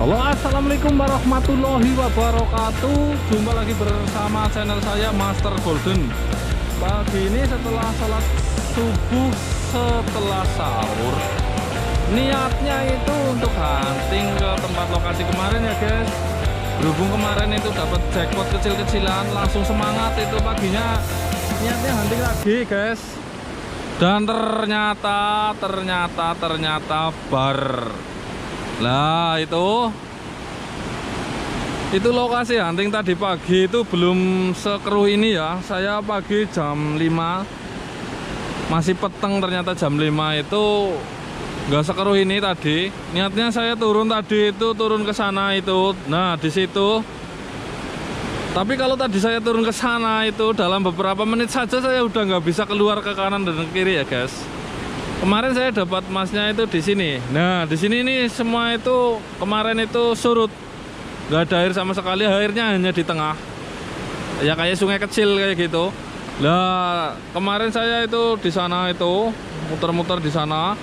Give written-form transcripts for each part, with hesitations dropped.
Halo, assalamualaikum warahmatullahi wabarakatuh. Jumpa lagi bersama channel saya Master Golden. Pagi ini setelah sholat subuh, setelah sahur, niatnya itu untuk hunting ke tempat lokasi kemarin ya guys. Berhubung kemarin itu dapat jackpot kecil-kecilan, langsung semangat itu paginya niatnya hunting lagi guys. Dan ternyata bar. Lah itu lokasi hunting tadi pagi itu belum sekeruh ini ya. Saya pagi jam 5 masih peteng, ternyata jam 5 itu nggak sekeruh ini tadi. Niatnya saya turun tadi itu, turun ke sana itu. Nah di situ. Tapi kalau tadi saya turun ke sana itu dalam beberapa menit saja saya udah nggak bisa keluar ke kanan dan ke kiri ya guys. Kemarin saya dapat emasnya itu di sini. Nah, di sini nih semua itu kemarin itu surut. Nggak ada air sama sekali, airnya hanya di tengah. Ya kayak sungai kecil kayak gitu. Lah, kemarin saya itu di sana itu muter-muter di sana.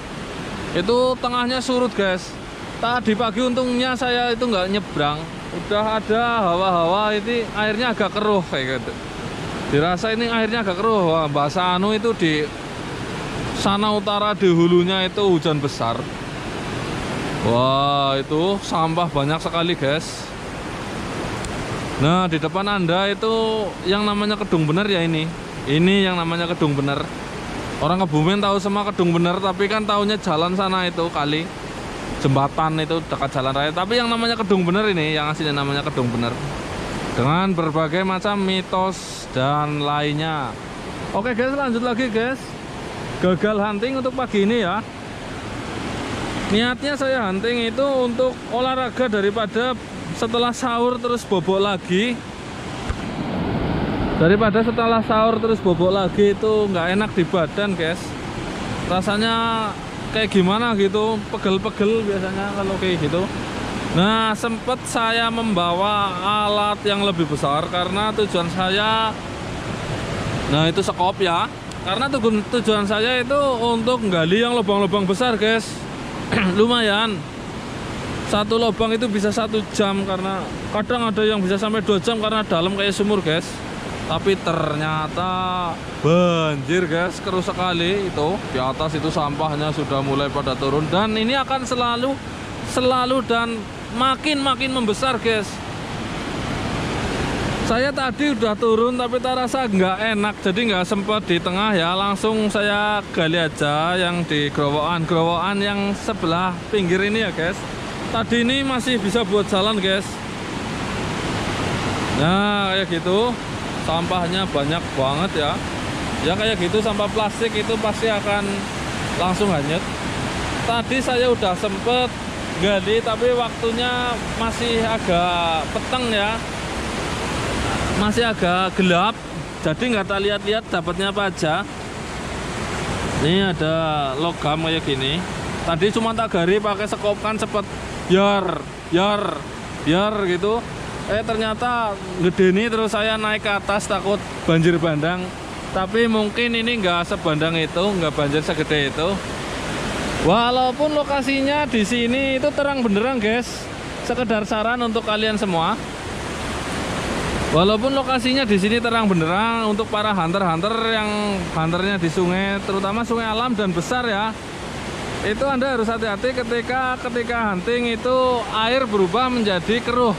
Itu tengahnya surut, guys. Tadi pagi untungnya saya itu nggak nyebrang. Udah ada hawa-hawa itu airnya agak keruh kayak gitu. Dirasa ini airnya agak keruh. Wah, bahasa anu itu di sana utara di hulunya itu hujan besar. Wah itu sampah banyak sekali guys. Nah di depan anda itu yang namanya Kedung Bener ya ini yang namanya Kedung Bener. Orang Kebumen tahu semua Kedung Bener, tapi kan tahunya jalan sana itu kali jembatan itu dekat jalan raya. Tapi yang namanya Kedung Bener ini yang aslinya namanya Kedung Bener, dengan berbagai macam mitos dan lainnya. Oke guys, lanjut lagi guys. Gagal hunting untuk pagi ini ya. Niatnya saya hunting itu untuk olahraga daripada setelah sahur terus bobok lagi. Daripada setelah sahur terus bobok lagi itu nggak enak di badan guys. Rasanya kayak gimana gitu, pegel-pegel biasanya kalau kayak gitu. Nah sempet saya membawa alat yang lebih besar karena tujuan saya, nah itu sekop ya. Karena tujuan saya itu untuk menggali yang lubang-lubang besar guys. Lumayan. Satu lubang itu bisa 1 jam, karena kadang ada yang bisa sampai 2 jam karena dalam kayak sumur guys. Tapi ternyata banjir guys, keruh sekali itu. Di atas itu sampahnya sudah mulai pada turun. Dan ini akan selalu dan makin membesar guys. Saya tadi udah turun tapi tak rasa nggak enak, jadi nggak sempat di tengah ya, langsung saya gali aja yang di growokan yang sebelah pinggir ini ya guys. Tadi ini masih bisa buat jalan guys. Nah kayak gitu, sampahnya banyak banget ya. Ya kayak gitu, sampah plastik itu pasti akan langsung hanyut. Tadi saya udah sempet gali tapi waktunya masih agak peteng ya. Masih agak gelap, jadi nggak tak lihat-lihat dapatnya apa aja. Ini ada logam kayak gini. Tadi cuma tak gali pakai sekop kan cepet biar gitu. Ternyata gede nih, terus saya naik ke atas takut banjir bandang. Tapi mungkin ini nggak sebandang itu, nggak banjir segede itu. Walaupun lokasinya di sini itu terang benderang guys. Sekedar saran untuk kalian semua. Walaupun lokasinya di sini terang benderang, untuk para hunter-hunter yang hunternya di sungai, terutama sungai alam dan besar ya, itu anda harus hati-hati ketika hunting itu air berubah menjadi keruh.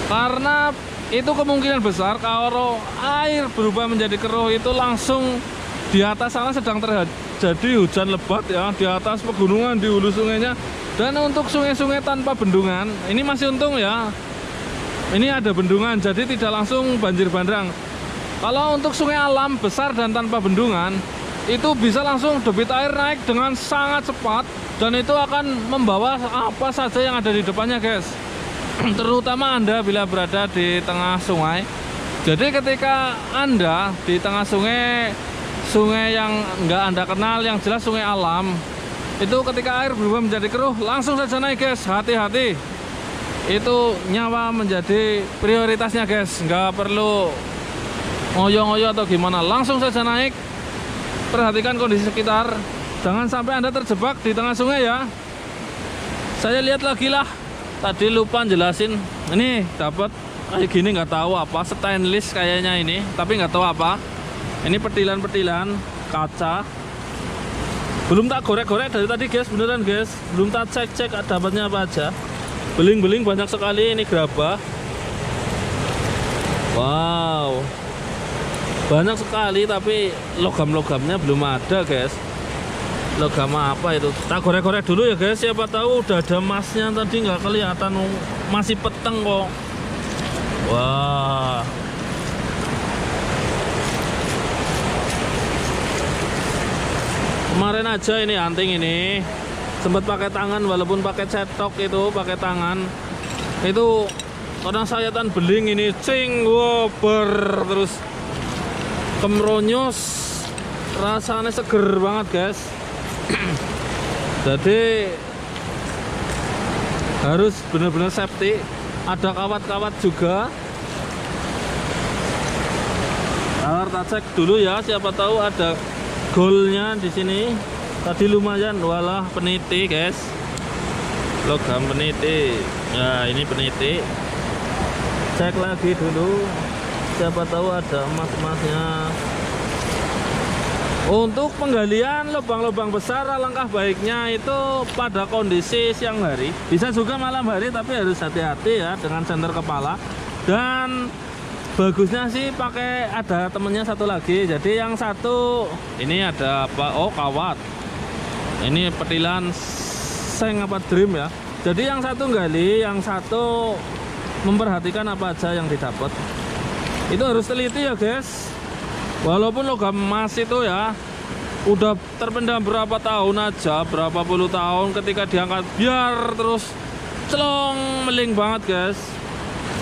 Karena itu kemungkinan besar kalau air berubah menjadi keruh itu langsung di atas sana sedang terjadi hujan lebat ya, di atas pegunungan, di hulu sungainya. Dan untuk sungai-sungai tanpa bendungan, ini masih untung ya. Ini ada bendungan, jadi tidak langsung banjir bandang. Kalau untuk sungai alam besar dan tanpa bendungan, itu bisa langsung debit air naik dengan sangat cepat, dan itu akan membawa apa saja yang ada di depannya guys. Terutama anda bila berada di tengah sungai. Jadi ketika anda di tengah sungai yang nggak anda kenal, yang jelas sungai alam, itu ketika air berubah menjadi keruh, langsung saja naik guys. Hati-hati. Itu nyawa menjadi prioritasnya guys, nggak perlu ngoyo-ngoyo atau gimana, langsung saja naik. Perhatikan kondisi sekitar, jangan sampai anda terjebak di tengah sungai ya. Saya lihat lagi lah tadi lupa jelasin. Ini dapat kayak gini, nggak tahu apa, stainless kayaknya ini, tapi nggak tahu apa. Ini petilan-petilan kaca. Belum tak gorek-gorek dari tadi guys, beneran guys. Belum tak cek-cek dapatnya apa aja. Beling-beling banyak sekali, ini gerabah. Wow, banyak sekali, tapi logam-logamnya belum ada guys. Logam apa itu? Tak gorek-gorek dulu ya guys, siapa tahu udah ada emasnya, tadi nggak kelihatan, masih peteng kok. Wah, kemarin aja ini anting ini sempat pakai tangan, walaupun pakai cetok itu pakai tangan itu, orang sayatan beling ini cing, wober terus kemronyos, rasanya seger banget guys. Jadi harus benar-benar safety. Ada kawat-kawat juga. Harus tak cek dulu ya, siapa tahu ada golnya di sini. Tadi lumayan, walah peniti guys, logam peniti. Ya ini peniti. Cek lagi dulu, siapa tahu ada emas-emasnya. Untuk penggalian lubang-lubang besar, alangkah baiknya itu pada kondisi siang hari. Bisa juga malam hari, tapi harus hati-hati ya dengan senter kepala. Dan bagusnya sih pakai, ada temennya satu lagi. Jadi yang satu ini ada apa? Oh, kawat. Ini petilan seng apa dream ya. Jadi yang satu gali, yang satu memperhatikan apa aja yang didapat. Itu harus teliti ya guys. Walaupun logam emas itu ya udah terpendam berapa tahun aja, berapa puluh tahun, ketika diangkat biar terus celong meling banget guys,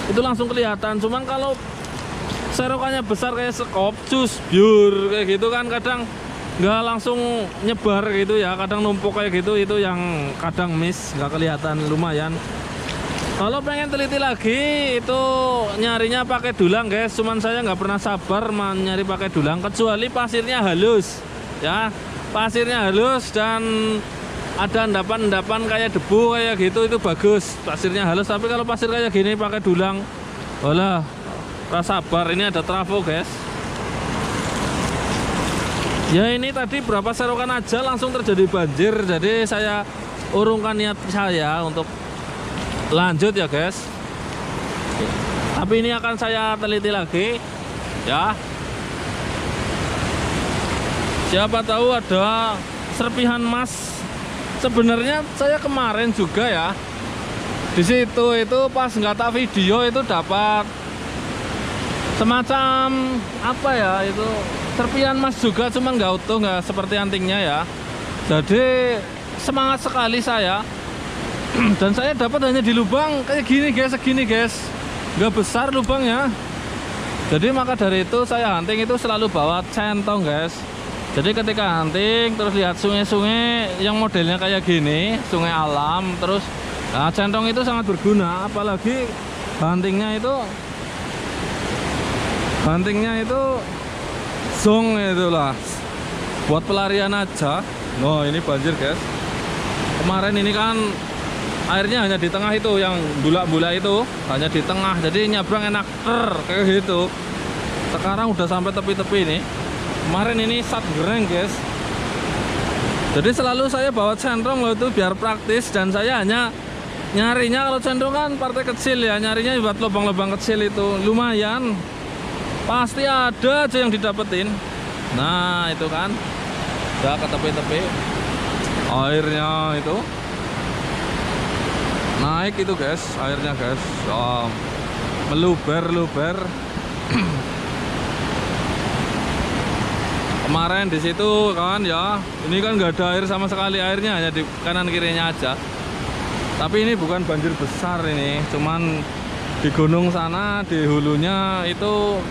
itu langsung kelihatan. Cuman kalau serokannya besar kayak sekop cus biur kayak gitu kan, kadang nggak langsung nyebar gitu ya, kadang numpuk kayak gitu, itu yang kadang miss, nggak kelihatan. Lumayan. Kalau pengen teliti lagi itu nyarinya pakai dulang guys. Cuman saya nggak pernah sabar nyari pakai dulang, kecuali pasirnya halus ya, pasirnya halus dan ada endapan-endapan kayak debu kayak gitu, itu bagus pasirnya halus. Tapi kalau pasir kayak gini pakai dulang, walah rasa sabar. Ini ada trafo guys. Ya ini tadi berapa serokan aja langsung terjadi banjir. Jadi saya urungkan niat saya untuk lanjut ya guys. Tapi ini akan saya teliti lagi ya. Siapa tahu ada serpihan emas. Sebenarnya saya kemarin juga ya di situ itu pas nggak tak video itu dapat semacam apa ya, itu serpihan emas juga, cuman nggak utuh, nggak seperti antingnya ya. Jadi semangat sekali saya. Dan saya dapat hanya di lubang kayak gini guys, segini guys, nggak besar lubangnya. Jadi maka dari itu saya hunting itu selalu bawa centong guys. Jadi ketika hunting terus lihat sungai-sungai yang modelnya kayak gini, sungai alam, terus nah, centong itu sangat berguna. Apalagi huntingnya itu zong itulah, buat pelarian aja. Oh ini banjir guys. Kemarin ini kan airnya hanya di tengah itu, yang bulak-bulak itu hanya di tengah, jadi nyabrang enak kayak gitu. Sekarang udah sampai tepi-tepi ini. Kemarin ini sat gereng guys. Jadi selalu saya bawa centong loh, itu biar praktis. Dan saya hanya nyarinya, kalau centong kan partai kecil ya, nyarinya buat lubang-lubang kecil itu. Lumayan, pasti ada aja yang didapetin. Nah itu kan udah ke tepi-tepi, airnya itu naik itu guys, airnya guys, oh, meluber. Kemarin di situ kan ya, ini kan nggak ada air sama sekali, airnya hanya di kanan kirinya aja. Tapi ini bukan banjir besar, ini cuman di gunung sana, di hulunya itu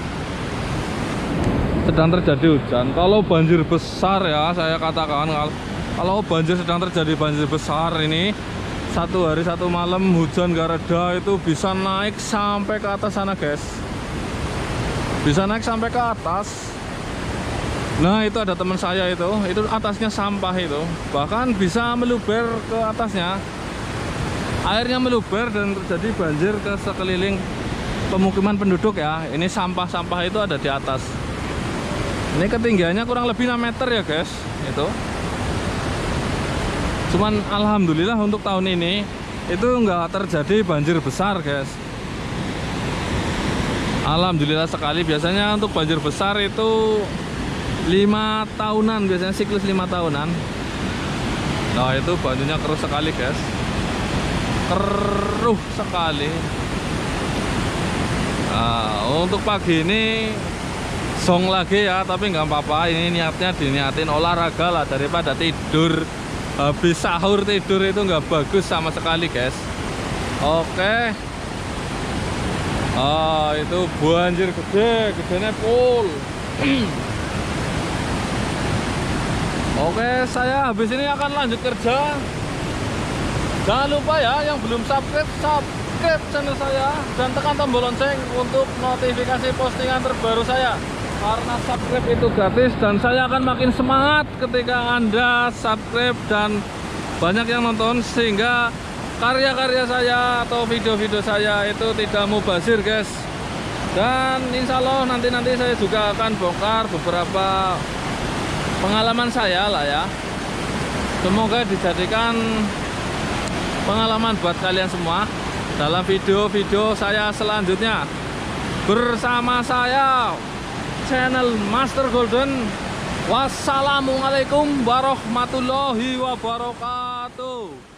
sedang terjadi hujan. Kalau banjir besar ya, saya katakan kalau banjir sedang terjadi, banjir besar ini satu hari satu malam hujan gak reda, itu bisa naik sampai ke atas sana guys, bisa naik sampai ke atas. Nah itu ada teman saya itu atasnya sampah itu, bahkan bisa meluber ke atasnya. airnya meluber dan terjadi banjir ke sekeliling pemukiman penduduk ya. Ini sampah-sampah itu ada di atas. Ini ketinggiannya kurang lebih 6 meter ya guys. Itu. Cuman alhamdulillah untuk tahun ini itu nggak terjadi banjir besar guys. Alhamdulillah sekali. Biasanya untuk banjir besar itu 5 tahunan, biasanya siklus 5 tahunan. Nah itu banjirnya keruh sekali guys, keruh sekali. Nah, untuk pagi ini song lagi ya, tapi nggak apa-apa. Ini niatnya diniatin olahraga lah daripada tidur. Habis sahur tidur itu nggak bagus sama sekali guys. Oke. Itu banjir gedenya full. Oke, saya habis ini akan lanjut kerja. Jangan lupa ya, yang belum subscribe channel saya dan tekan tombol lonceng untuk notifikasi postingan terbaru saya. Karena subscribe itu gratis dan saya akan makin semangat ketika Anda subscribe dan banyak yang nonton, sehingga karya-karya saya atau video-video saya itu tidak mubazir guys. Dan insya Allah nanti saya juga akan bongkar beberapa pengalaman saya lah ya. Semoga dijadikan pengalaman buat kalian semua dalam video-video saya selanjutnya bersama saya, channel Master Golden. Wassalamualaikum warahmatullahi wabarakatuh.